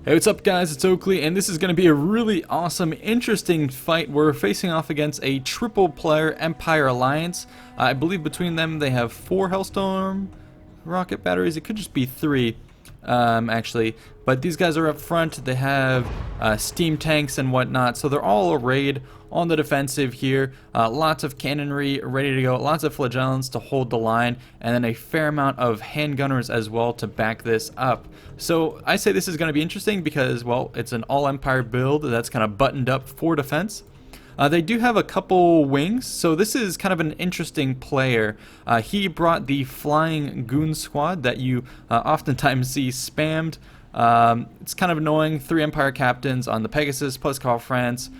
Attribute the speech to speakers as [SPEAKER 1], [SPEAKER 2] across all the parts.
[SPEAKER 1] Hey, what's up guys, it's Oakley, and this is going to be a really awesome, interesting fight. We're facing off against a triple player Empire Alliance. I believe between them they have 4 Hellstorm rocket batteries. It could just be 3, actually. But these guys are up front. They have steam tanks and whatnot, so they're all arrayed on the defensive here. Lots of cannonry ready to go, lots of flagellants to hold the line, and then a fair amount of handgunners as well to back this up. So I say this is going to be interesting because, well, it's an all-Empire build that's kind of buttoned up for defense. They do have a couple wings, so this is kind of an interesting player. He brought the flying goon squad that you oftentimes see spammed. It's kind of annoying. 3 Empire captains on the Pegasus plus Carl France.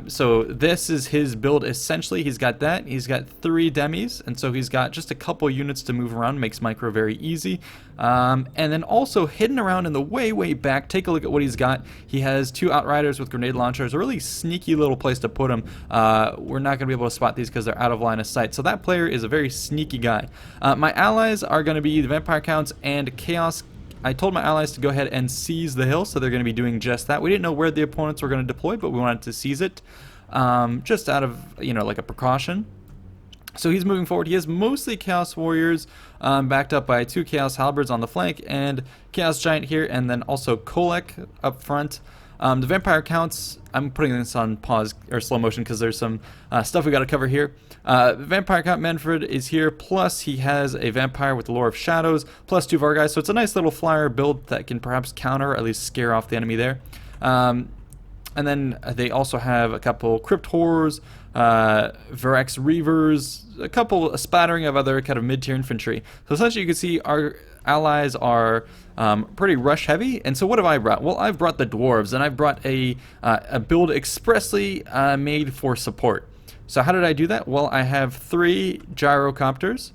[SPEAKER 1] So this is his build essentially. He's got that. He's got 3 demis, and so he's got just a couple units to move around. Makes micro very easy. And then also hidden around in the way back, take a look at what he's got. He has 2 Outriders with grenade launchers. A really sneaky little place to put them. We're not going to be able to spot these because they're out of line of sight. So that player is a very sneaky guy. My allies are going to be the Vampire Counts and Chaos. I told my allies to go ahead and seize the hill, so they're going to be doing just that. We didn't know where the opponents were going to deploy, but we wanted to seize it, just out of, like a precaution. So he's moving forward. He has mostly Chaos Warriors, backed up by 2 Chaos Halberds on the flank, and Chaos Giant here, and then also Kolek up front. The Vampire Counts, I'm putting this on pause or slow motion because there's some stuff we got to cover here. Vampire Count Manfred is here, plus he has a Vampire with the Lore of Shadows, plus 2 Vargas, so it's a nice little flyer build that can perhaps counter, or at least scare off the enemy there. And then they also have a couple Crypt Horrors, Varex Reavers, a spattering of other kind of mid-tier infantry. So essentially you can see our allies are pretty rush heavy, and so what have I brought? Well, I've brought the Dwarves, and I've brought a build expressly made for support. So how did I do that? Well, I have 3 Gyrocopters.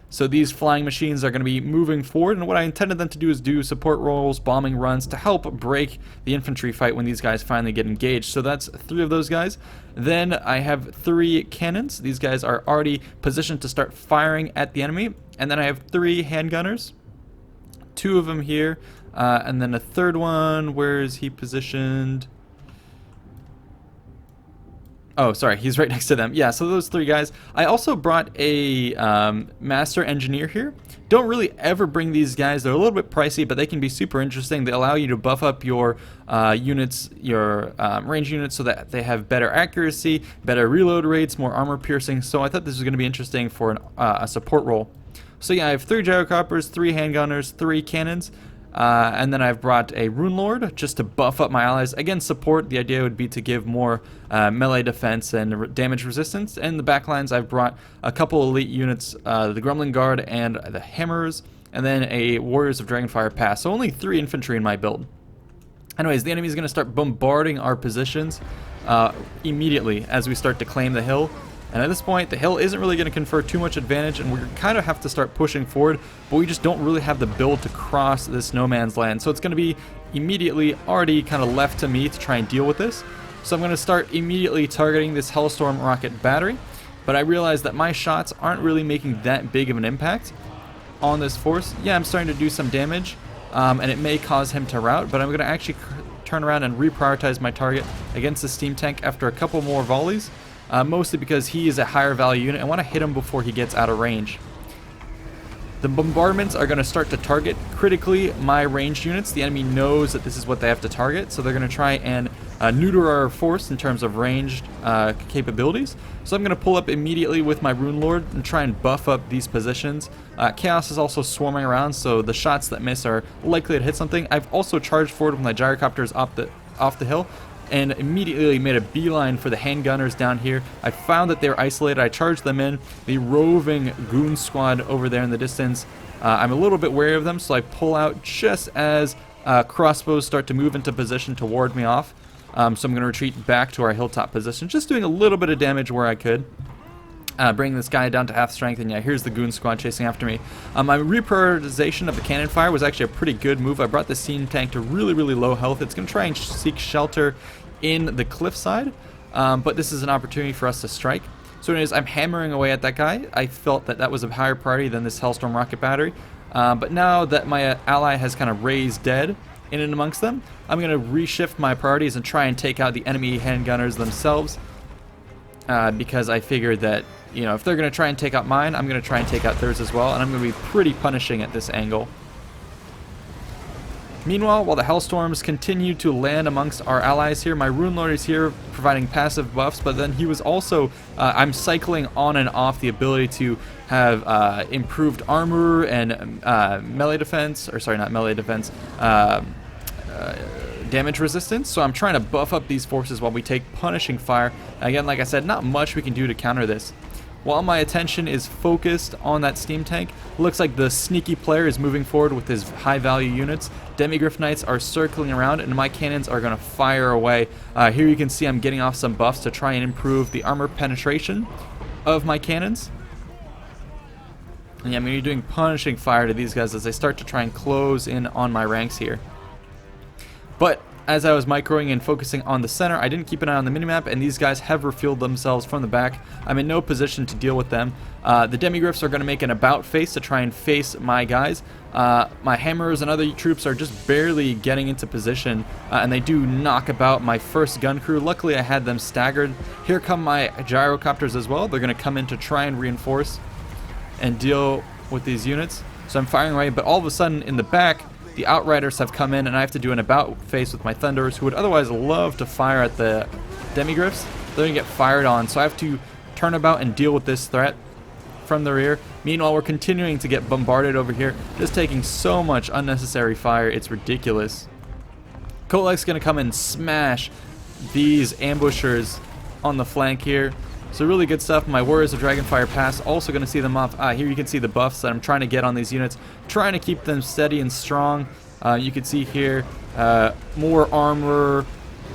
[SPEAKER 1] So these flying machines are going to be moving forward, and what I intended them to do is do support rolls, bombing runs to help break the infantry fight when these guys finally get engaged. So that's 3 of those guys. Then I have 3 cannons. These guys are already positioned to start firing at the enemy. And then I have 3 handgunners. 2 of them here, and then a 3rd one. Where is he positioned? Oh, sorry, he's right next to them. Yeah, so those 3 guys. I also brought a Master Engineer here. Don't really ever bring these guys. They're a little bit pricey, but they can be super interesting. They allow you to buff up your units, your range units, so that they have better accuracy, better reload rates, more armor piercing. So I thought this was going to be interesting for a support role. So yeah, I have 3 Gyrocopters, 3 handgunners, 3 cannons, and then I've brought a Rune Lord just to buff up my allies. Again, support. The idea would be to give more melee defense and damage resistance. And the backlines, I've brought a couple elite units, the Grumbling Guard and the Hammers, and then a Warriors of Dragonfire Pass. So only 3 infantry in my build. Anyways, the enemy is going to start bombarding our positions immediately as we start to claim the hill. And at this point, the hill isn't really going to confer too much advantage, and we kind of have to start pushing forward, but we just don't really have the build to cross this no man's land. So it's going to be immediately already kind of left to me to try and deal with this. So I'm going to start immediately targeting this Hellstorm rocket battery, but I realize that my shots aren't really making that big of an impact on this force. Yeah, I'm starting to do some damage, and it may cause him to rout, but I'm going to actually turn around and reprioritize my target against the steam tank after a couple more volleys. Mostly because he is a higher value unit. I want to hit him before he gets out of range. The bombardments are going to start to target critically my ranged units. The enemy knows that this is what they have to target, so they're going to try and neuter our force in terms of ranged capabilities. So I'm going to pull up immediately with my Rune Lord and try and buff up these positions. Chaos is also swarming around, so the shots that miss are likely to hit something. I've also charged forward with my Gyrocopters off the hill, and immediately made a beeline for the handgunners down here. I found that they were isolated. I charged them in. The roving goon squad over there in the distance, I'm a little bit wary of them, so I pull out just as crossbows start to move into position to ward me off. So I'm going to retreat back to our hilltop position, just doing a little bit of damage where I could. Bring this guy down to half strength, and yeah, here's the goon squad chasing after me. My reprioritization of the cannon fire was actually a pretty good move. I brought the steam tank to really low health. It's going to try and seek shelter in the cliffside, but this is an opportunity for us to strike. So anyways, I'm hammering away at that guy. I felt that that was a higher priority than this Hellstorm rocket battery, but now that my ally has kind of raised dead, in and amongst them. I'm going to reshift my priorities and try and take out the enemy handgunners themselves, because I figured that, you know, if they're going to try and take out mine, I'm going to try and take out theirs as well, and I'm going to be pretty punishing at this angle. Meanwhile, while the Hellstorms continue to land amongst our allies here, my Rune Lord is here providing passive buffs, but then he was also, I'm cycling on and off the ability to have improved armor and melee defense, or sorry, not melee defense, damage resistance. So I'm trying to buff up these forces while we take punishing fire. Again, like I said, not much we can do to counter this. While my attention is focused on that steam tank, looks like the sneaky player is moving forward with his high value units. Demigryph Knights are circling around and my cannons are going to fire away. Here you can see I'm getting off some buffs to try and improve the armor penetration of my cannons. And yeah, I'm going to be doing punishing fire to these guys as they start to try and close in on my ranks here. But as I was microing and focusing on the center, I didn't keep an eye on the minimap, and these guys have refueled themselves from the back. I'm in no position to deal with them. The Demigryphs are going to make an about face to try and face my guys. My hammers and other troops are just barely getting into position, and they do knock about my first gun crew. Luckily, I had them staggered. Here come my Gyrocopters as well. They're going to come in to try and reinforce and deal with these units. So I'm firing away, but all of a sudden in the back, the Outriders have come in, and I have to do an about face with my Thunderers, who would otherwise love to fire at the Demigryphs. They're going to get fired on, so I have to turn about and deal with this threat from the rear. Meanwhile, we're continuing to get bombarded over here, just taking so much unnecessary fire, it's ridiculous. Kolek's going to come and smash these ambushers on the flank here. So really good stuff. My Warriors of Dragonfire Pass also going to see them off. Here you can see the buffs that I'm trying to get on these units, trying to keep them steady and strong. You can see here more armor,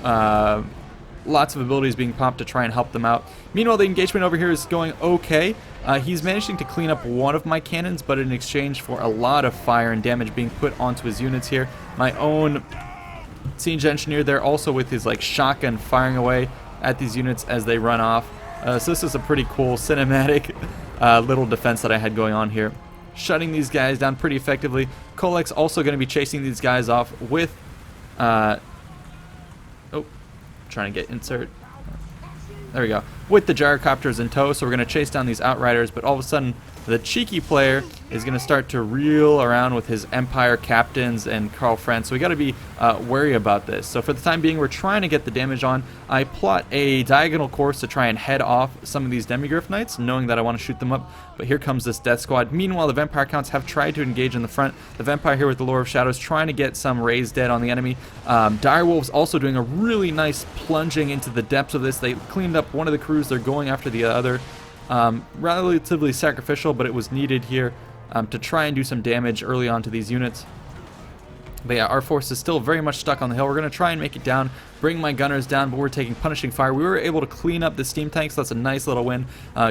[SPEAKER 1] lots of abilities being popped to try and help them out. Meanwhile, the engagement over here is going okay. He's managing to clean up one of my cannons, but in exchange for a lot of fire and damage being put onto his units here. My own siege engineer there also with his like shotgun firing away at these units as they run off. So this is a pretty cool cinematic little defense that I had going on here. Shutting these guys down pretty effectively. Kolek's also going to be chasing these guys off with... trying to get insert. There we go. With the Gyrocopters in tow, so we're going to chase down these Outriders, but all of a sudden the cheeky player is going to start to reel around with his Empire captains and Karl Franz, so we got to be wary about this. So for the time being, we're trying to get the damage on. I plot a diagonal course to try and head off some of these Demigryph Knights, knowing that I want to shoot them up, but here comes this death squad. Meanwhile, the Vampire Counts have tried to engage in the front. The Vampire here with the Lore of Shadows trying to get some raised dead on the enemy. Direwolves also doing a really nice plunging into the depths of this. They cleaned up one of the crews. They're going after the other. Relatively sacrificial, but it was needed here to try and do some damage early on to these units. But yeah, our force is still very much stuck on the hill. We're going to try and make it down, bring my gunners down, but we're taking punishing fire. We were able to clean up the steam tanks, so that's a nice little win.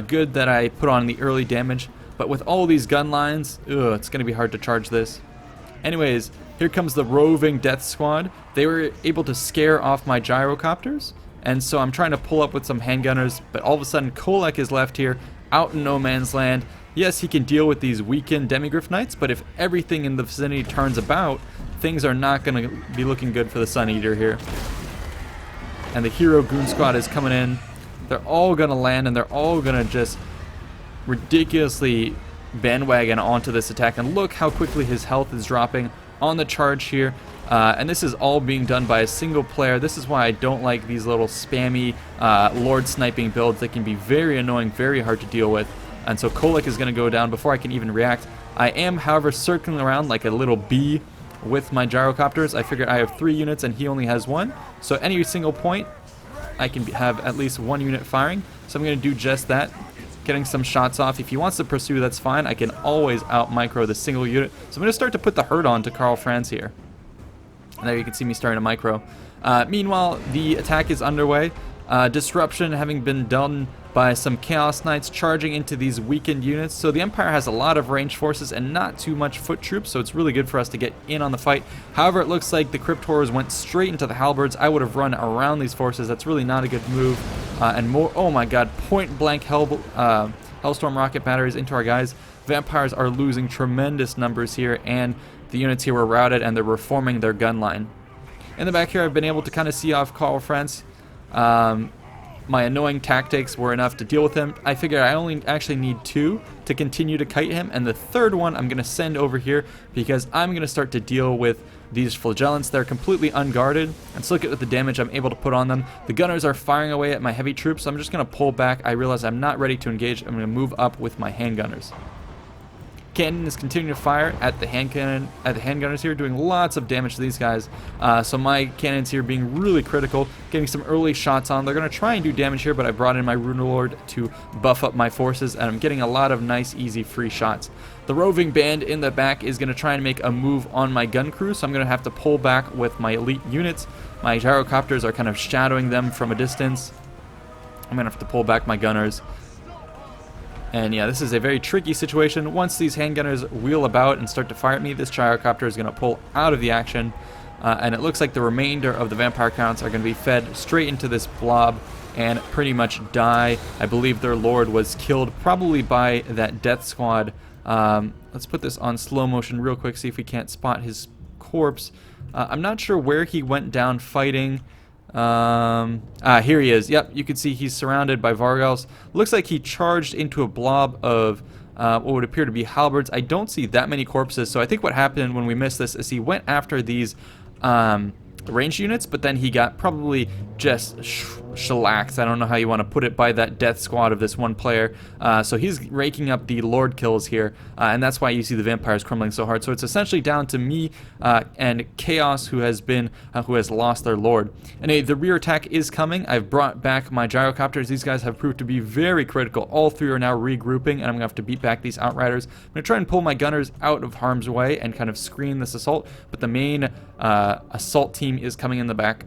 [SPEAKER 1] Good that I put on the early damage, but with all these gun lines, it's going to be hard to charge this. Anyways, here comes the roving death squad. They were able to scare off my Gyrocopters, and so I'm trying to pull up with some handgunners, but all of a sudden Kolek is left here, out in no man's land. Yes, he can deal with these weakened Demigryph Knights, but if everything in the vicinity turns about, things are not going to be looking good for the Sun Eater here. And the Hero Goon Squad is coming in. They're all going to land, and they're all going to just ridiculously bandwagon onto this attack. And look how quickly his health is dropping on the charge here. And this is all being done by a single player. This is why I don't like these little spammy Lord sniping builds. They can be very annoying, very hard to deal with. And so Kolek is going to go down before I can even react. I am, however, circling around like a little bee with my Gyrocopters. I figured I have 3 units and he only has 1. So any single point, I can have at least 1 unit firing. So I'm going to do just that. Getting some shots off. If he wants to pursue, that's fine. I can always out-micro the single unit. So I'm going to start to put the hurt on to Karl Franz here. And there you can see me starting to micro. Meanwhile, the attack is underway. Disruption having been done by some Chaos Knights charging into these weakened units. So the Empire has a lot of ranged forces and not too much foot troops, so it's really good for us to get in on the fight. However, it looks like the Crypt Horrors went straight into the Halberds. I would have run around these forces. That's really not a good move. And more, oh my god, point blank Hellstorm rocket batteries into our guys. Vampires are losing tremendous numbers here, and the units here were routed, and they're reforming their gun line. In the back here, I've been able to kind of see off Karl Franz. My annoying tactics were enough to deal with him. I figured I only actually need 2 to continue to kite him, and the third one I'm going to send over here because I'm going to start to deal with these flagellants. They're completely unguarded, and so look at the damage I'm able to put on them. The gunners are firing away at my heavy troops, so I'm just going to pull back. I realize I'm not ready to engage. I'm going to move up with my handgunners. Cannon is continuing to fire at the handgunners here, doing lots of damage to these guys. So my cannons here being really critical, getting some early shots on. They're going to try and do damage here, but I brought in my Rune Lord to buff up my forces, and I'm getting a lot of nice, easy, free shots. The roving band in the back is going to try and make a move on my gun crew, so I'm going to have to pull back with my elite units. My gyrocopters are kind of shadowing them from a distance. I'm going to have to pull back my gunners. And yeah, this is a very tricky situation. Once these handgunners wheel about and start to fire at me, this gyrocopter is going to pull out of the action. And it looks like the remainder of the vampire counts are going to be fed straight into this blob and pretty much die. I believe their lord was killed probably by that death squad. Let's put this on slow motion real quick, see if we can't spot his corpse. I'm not sure where he went down fighting. Here he is. Yep, you can see he's surrounded by Vargals. Looks like he charged into a blob of what would appear to be halberds. I don't see that many corpses, so I think what happened when we missed this is he went after these ranged units, but then he got probably just shellacked. I don't know how you want to put it, by that death squad of this one player. So he's raking up the lord kills here, and that's why you see the vampires crumbling so hard. So it's essentially down to me and Chaos, who has lost their lord. And the rear attack is coming. I've brought back my gyrocopters. These guys have proved to be very critical. All 3 are now regrouping, and I'm gonna have to beat back these outriders. I'm gonna try and pull my gunners out of harm's way and kind of screen this assault, but the main assault team is coming in the back.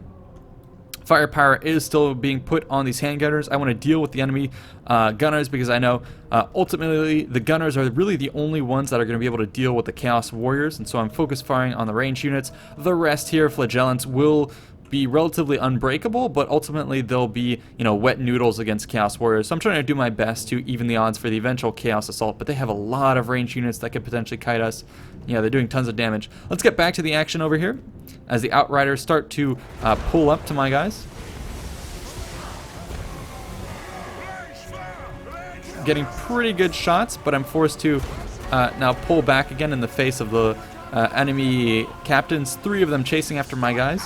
[SPEAKER 1] Firepower is still being put on these handgunners. I want to deal with the enemy gunners because I know ultimately the gunners are really the only ones that are going to be able to deal with the Chaos Warriors, and so I'm focus firing on the ranged units. The rest here, flagellants, will be relatively unbreakable, but ultimately they'll be, you know, wet noodles against Chaos Warriors. So I'm trying to do my best to even the odds for the eventual Chaos Assault, but they have a lot of ranged units that could potentially kite us. Yeah, they're doing tons of damage. Let's get back to the action over here as the outriders start to pull up to my guys. Getting pretty good shots, but I'm forced to now pull back again in the face of the enemy captains. 3 of them chasing after my guys.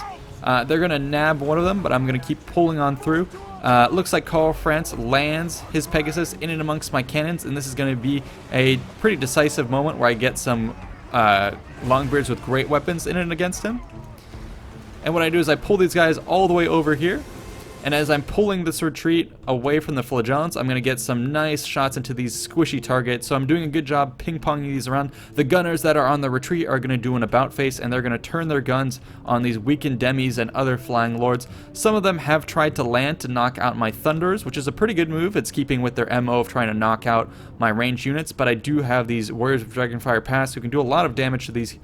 [SPEAKER 1] They're going to nab one of them, but I'm going to keep pulling on through. Looks like Karl Franz lands his Pegasus in and amongst my cannons, and this is going to be a pretty decisive moment where I get some Longbeards with great weapons in and against him. And what I do is I pull these guys all the way over here, and as I'm pulling this retreat away from the flagellants, I'm going to get some nice shots into these squishy targets. So I'm doing a good job ping-ponging these around. The gunners that are on the retreat are going to do an about face, and they're going to turn their guns on these weakened demis and other flying lords. Some of them have tried to land to knock out my thunders, which is a pretty good move. It's keeping with their MO of trying to knock out my ranged units, but I do have these Warriors of Dragonfire Pass who can do a lot of damage to these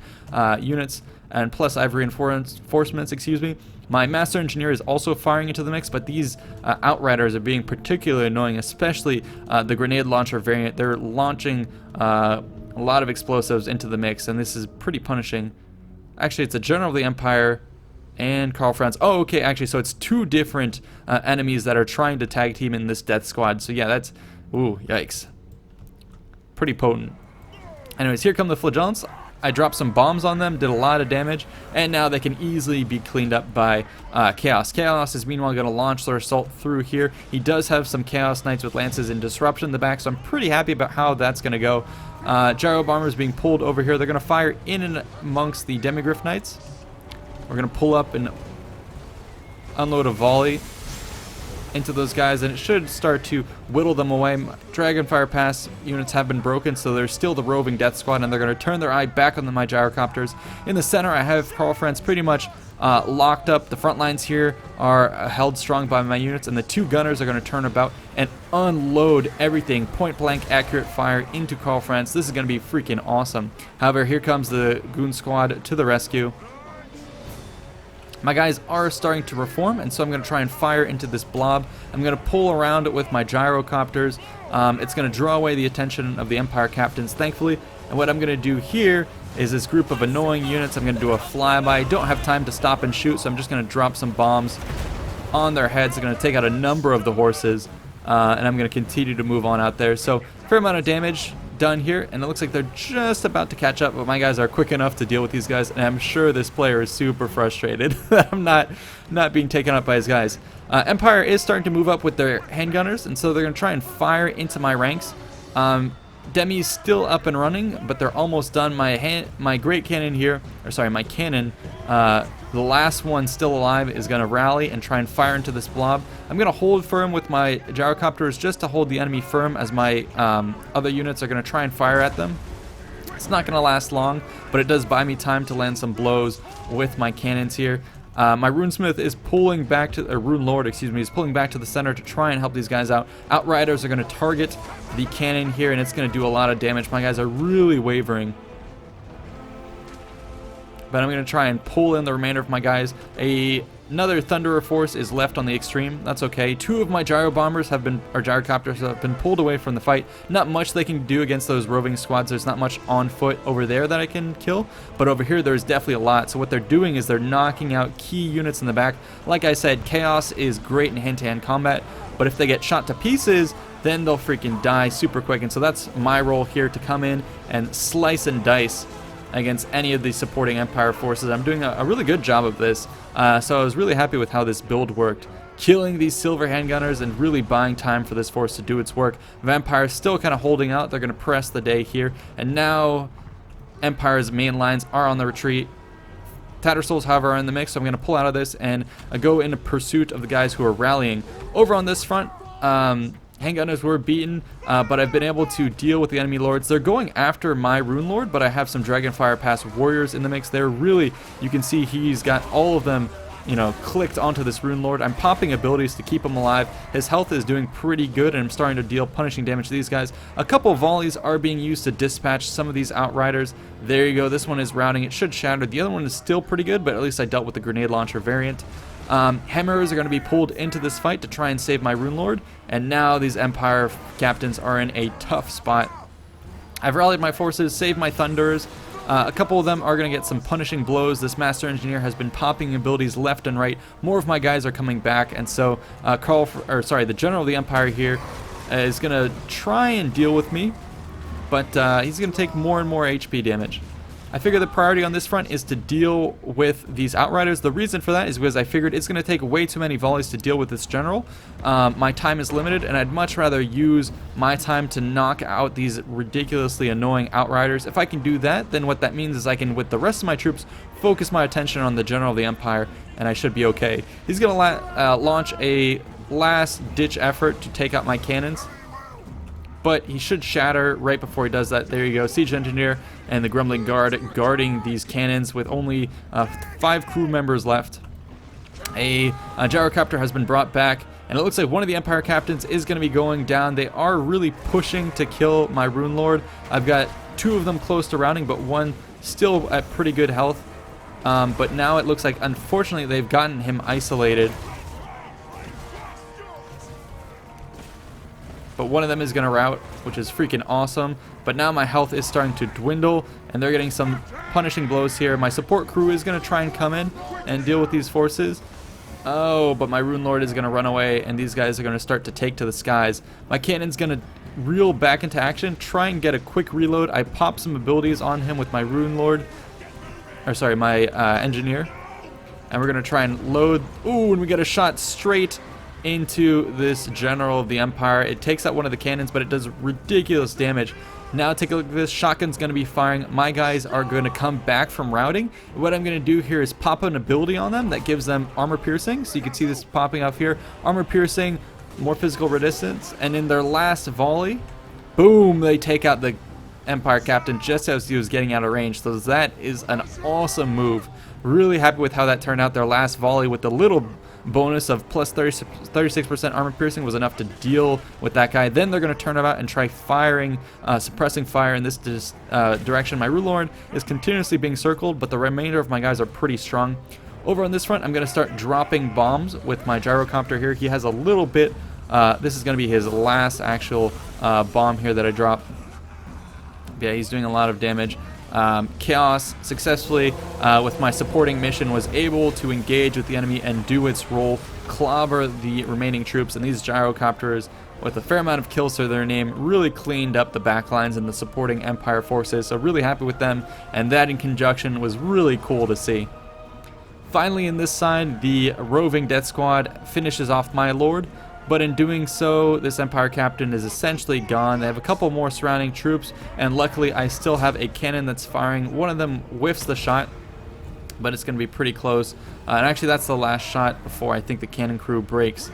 [SPEAKER 1] units, and plus I have reinforcements, My Master Engineer is also firing into the mix, but these Outriders are being particularly annoying, especially the grenade launcher variant. They're launching a lot of explosives into the mix, and this is pretty punishing. Actually, it's a General of the Empire and Karl Franz. Oh, okay, actually, so it's 2 different enemies that are trying to tag team in this death squad. So yeah, that's, ooh, yikes. Pretty potent. Anyways, here come the flagellants. I dropped some bombs on them, did a lot of damage, and now they can easily be cleaned up by Chaos. Chaos is meanwhile going to launch their assault through here. He does have some Chaos Knights with lances and disruption in the back, so I'm pretty happy about how that's going to go. Gyro Bombers being pulled over here. They're going to fire in and amongst the Demigryph Knights. We're going to pull up and unload a volley into those guys, and it should start to whittle them away. Dragonfire Pass units have been broken, so there's still the roving death squad, and they're going to turn their eye back on my gyrocopters. In the center, I have Karl Franz pretty much locked up. The front lines here are held strong by my units, and the 2 gunners are going to turn about and unload everything, point blank accurate fire into Karl Franz. This is going to be freaking awesome. However, here comes the goon squad to the rescue. My guys are starting to reform, and so I'm going to try and fire into this blob. I'm going to pull around it with my gyrocopters. It's going to draw away the attention of the Empire captains, thankfully. And what I'm going to do here is this group of annoying units. I'm going to do a flyby. I don't have time to stop and shoot, so I'm just going to drop some bombs on their heads. I'm going to take out a number of the horses, and I'm going to continue to move on out there. So fair amount of damage done here, and it looks like they're just about to catch up, but my guys are quick enough to deal with these guys, and I'm sure this player is super frustrated that I'm not being taken up by his guys. Empire is starting to move up with their handgunners, and so they're going to try and fire into my ranks. Demi's still up and running, but they're almost done. My great cannon here, or sorry, my cannon, the last one still alive, is going to rally and try and fire into this blob. I'm going to hold firm with my gyrocopters just to hold the enemy firm as my other units are going to try and fire at them. It's not going to last long, but it does buy me time to land some blows with my cannons here. My Rune Smith is pulling back to, or Rune Lord, excuse me, is pulling back to the center to try and help these guys out. Outriders are going to target the cannon here, and it's going to do a lot of damage. My guys are really wavering. But I'm going to try and pull in the remainder of my guys. Another Thunderer force is left on the extreme. That's okay. Two of my gyro bombers have been, or gyrocopters have been pulled away from the fight. Not much they can do against those roving squads. There's not much on foot over there that I can kill, but over here there's definitely a lot. So what they're doing is they're knocking out key units in the back. Like I said, Chaos is great in hand-to-hand combat, but if they get shot to pieces, then they'll freaking die super quick. And so that's my role here, to come in and slice and dice against any of the supporting Empire forces. I'm doing a really good job of this, so I was really happy with how this build worked. Killing these silver handgunners and really buying time for this force to do its work. Vampire still kind of holding out. They're going to press the day here, and now Empire's main lines are on the retreat. Tattersouls, however, are in the mix, so I'm going to pull out of this and go in pursuit of the guys who are rallying. Over on this front, handgunners were beaten, but I've been able to deal with the enemy lords. They're going after my Rune Lord, but I have some Dragonfire Pass warriors in the mix. They're really, you can see he's got all of them, you know, clicked onto this Rune Lord. I'm popping abilities to keep him alive. His health is doing pretty good, and I'm starting to deal punishing damage to these guys. A couple volleys are being used to dispatch some of these Outriders. There you go. This one is routing. It should shatter. The other one is still pretty good, but at least I dealt with the grenade launcher variant. Hammers are going to be pulled into this fight to try and save my Rune Lord, and now these Empire captains are in a tough spot. I've rallied my forces, saved my Thunderers. A couple of them are going to get some punishing blows. This Master Engineer has been popping abilities left and right. More of my guys are coming back, and so the General of the Empire here is going to try and deal with me, but he's going to take more and more HP damage. I figure the priority on this front is to deal with these Outriders. The reason for that is because I figured it's going to take way too many volleys to deal with this general. My time is limited, and I'd much rather use my time to knock out these ridiculously annoying Outriders. If I can do that, then what that means is I can, with the rest of my troops, focus my attention on the General of the Empire, and I should be okay. He's going to launch a last-ditch effort to take out my cannons, but he should shatter right before he does that. There you go, Siege Engineer and the Grumbling Guard guarding these cannons with only 5 crew members left. A Gyrocopter has been brought back, and it looks like one of the Empire captains is going to be going down. They are really pushing to kill my Rune Lord. I've got 2 of them close to rounding, but one still at pretty good health. But now it looks like, unfortunately, they've gotten him isolated. But one of them is going to rout, which is freaking awesome. But now my health is starting to dwindle, and they're getting some punishing blows here. My support crew is going to try and come in and deal with these forces. Oh, but my Rune Lord is going to run away, and these guys are going to start to take to the skies. My cannon's going to reel back into action, try and get a quick reload. I pop some abilities on him with my Rune Lord, or sorry, my Engineer. And we're going to try and load. Ooh, and we get a shot straight into this General of the Empire. It takes out one of the cannons, but it does ridiculous damage. Now take a look at this. Shotgun's going to be firing. My guys are going to come back from routing. What I'm going to do here is pop an ability on them that gives them armor piercing. So you can see this popping up here. Armor piercing, more physical resistance, and in their last volley, boom, they take out the Empire captain just as he was getting out of range. So that is an awesome move. Really happy with how that turned out. Their last volley with the little bonus of plus 36% armor piercing was enough to deal with that guy. Then they're going to turn about and try firing, suppressing fire in this direction. My Rune Lord is continuously being circled, but the remainder of my guys are pretty strong. Over on this front, I'm going to start dropping bombs with my gyrocopter here. He has a little bit. This is going to be his last actual bomb here that I drop. Yeah, he's doing a lot of damage. Chaos successfully, with my supporting mission, was able to engage with the enemy and do its role, clobber the remaining troops, and these gyrocopters, with a fair amount of kills to their name, really cleaned up the backlines and the supporting Empire forces, so really happy with them, and that in conjunction was really cool to see. Finally, in this side, the roving death squad finishes off my lord, but in doing so, this Empire captain is essentially gone. They have a couple more surrounding troops, and luckily I still have a cannon that's firing. One of them whiffs the shot, but it's going to be pretty close. And actually, that's the last shot before I think the cannon crew breaks.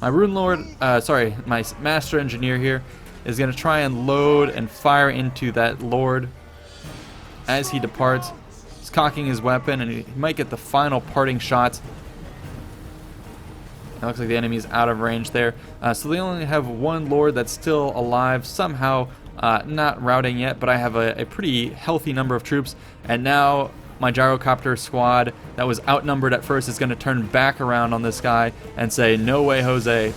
[SPEAKER 1] My Rune Lord, my Master Engineer here is going to try and load and fire into that Lord as he departs. He's cocking his weapon, and he might get the final parting shot. It looks like the enemy's out of range there. So they only have one Lord that's still alive, somehow not routing yet, but I have a pretty healthy number of troops. And now my gyrocopter squad that was outnumbered at first is going to turn back around on this guy and say, "No way, Jose."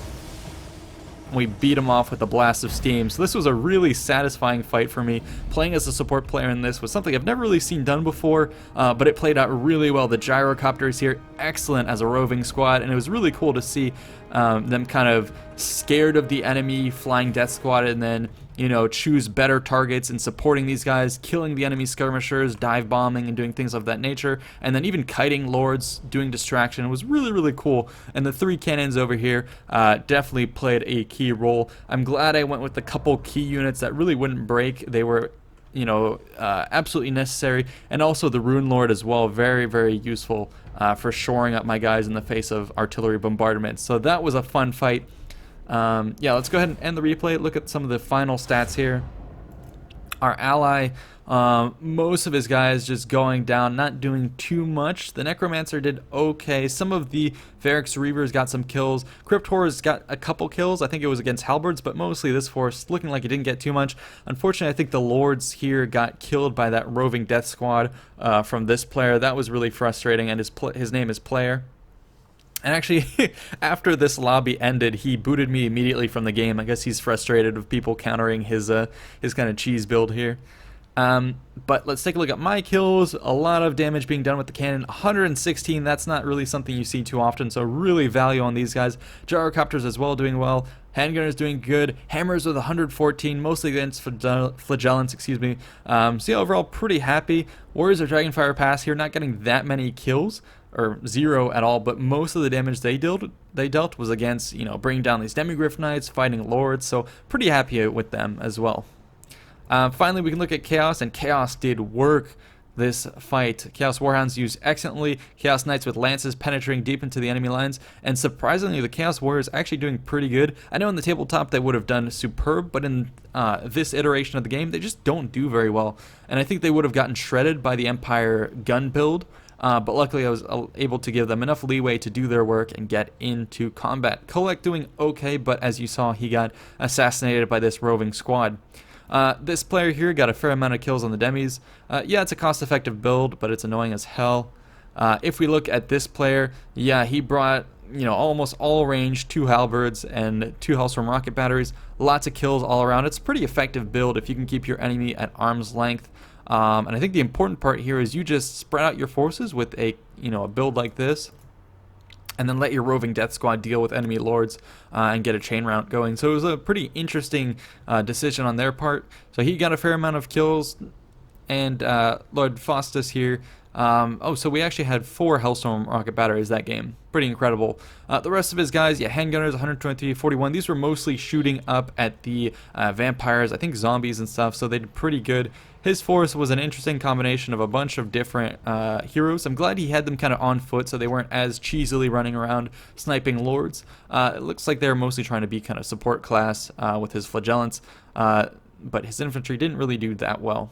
[SPEAKER 1] We beat him off with a blast of steam. So this was a really satisfying fight for me. Playing as a support player in this was something I've never really seen done before, but it played out really well. The gyrocopters here, excellent as a roving squad, and it was really cool to see them kind of scared of the enemy flying death squad, and then, you know, choose better targets and supporting these guys, killing the enemy skirmishers, dive bombing and doing things of that nature, and then even kiting lords, doing distraction. It was really, really cool. And the 3 cannons over here definitely played a key role. I'm glad I went with a couple key units that really wouldn't break. They were, you know, absolutely necessary. And also the Rune Lord as well, very, very useful for shoring up my guys in the face of artillery bombardment. So that was a fun fight. Yeah, let's go ahead and end the replay. Look at some of the final stats here. Our ally, most of his guys just going down, not doing too much. The Necromancer did okay. Some of the Varix Reavers got some kills. Crypt Horrors got a couple kills. I think it was against Halberds, but mostly this force looking like it didn't get too much. Unfortunately, I think the Lords here got killed by that roving death squad from this player. That was really frustrating, and his name is Player. And actually, after this lobby ended, he booted me immediately from the game. I guess he's frustrated with people countering his kind of cheese build here. But let's take a look at my kills. A lot of damage being done with the cannon. 116, that's not really something you see too often, so really value on these guys. Gyrocopters as well doing well. Handgunners doing good. Hammers with 114, mostly against flagellants, excuse me. So yeah, overall pretty happy. Warriors of Dragonfire Pass here, not getting that many kills, or 0 at all, but most of the damage they dealt was against, you know, bringing down these Demigryph Knights, fighting Lords, so pretty happy with them as well. Finally, we can look at Chaos, and Chaos did work this fight. Chaos Warhounds used excellently. Chaos Knights with lances penetrating deep into the enemy lines, and surprisingly, the Chaos Warriors actually doing pretty good. I know in the tabletop they would have done superb, but in this iteration of the game, they just don't do very well, and I think they would have gotten shredded by the Empire gun build. But luckily I was able to give them enough leeway to do their work and get into combat. Kolek doing okay, but as you saw, he got assassinated by this roving squad. This player here got a fair amount of kills on the demis. Yeah, it's a cost-effective build, but it's annoying as hell. If we look at this player, yeah, he brought, you know, almost all range, 2 halberds and 2 Hellstorm rocket batteries. Lots of kills all around. It's a pretty effective build if you can keep your enemy at arm's length. And I think the important part here is you just spread out your forces with a build like this, and then let your roving death squad deal with enemy lords and get a chain route going. So it was a pretty interesting decision on their part. So he got a fair amount of kills, and Lord Faustus here. So we actually had 4 Hellstorm rocket batteries that game. Pretty incredible. The rest of his guys, yeah, handgunners, 123, 41. These were mostly shooting up at the vampires, I think zombies and stuff, so they did pretty good. His force was an interesting combination of a bunch of different heroes. I'm glad he had them kind of on foot so they weren't as cheesily running around sniping lords. It looks like they're mostly trying to be kind of support class with his flagellants, but his infantry didn't really do that well.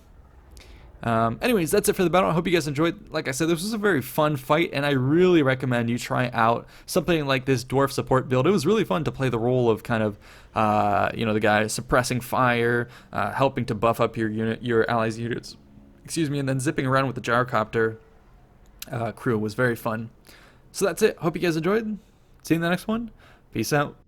[SPEAKER 1] Anyways, that's it for the battle. I hope you guys enjoyed. Like I said, this was a very fun fight, and I really recommend you try out something like this Dwarf support build. It was really fun to play the role of kind of, the guy suppressing fire, helping to buff up your allies' units, and then zipping around with the gyrocopter. crew. It was very fun. So that's it. Hope you guys enjoyed. See you in the next one. Peace out.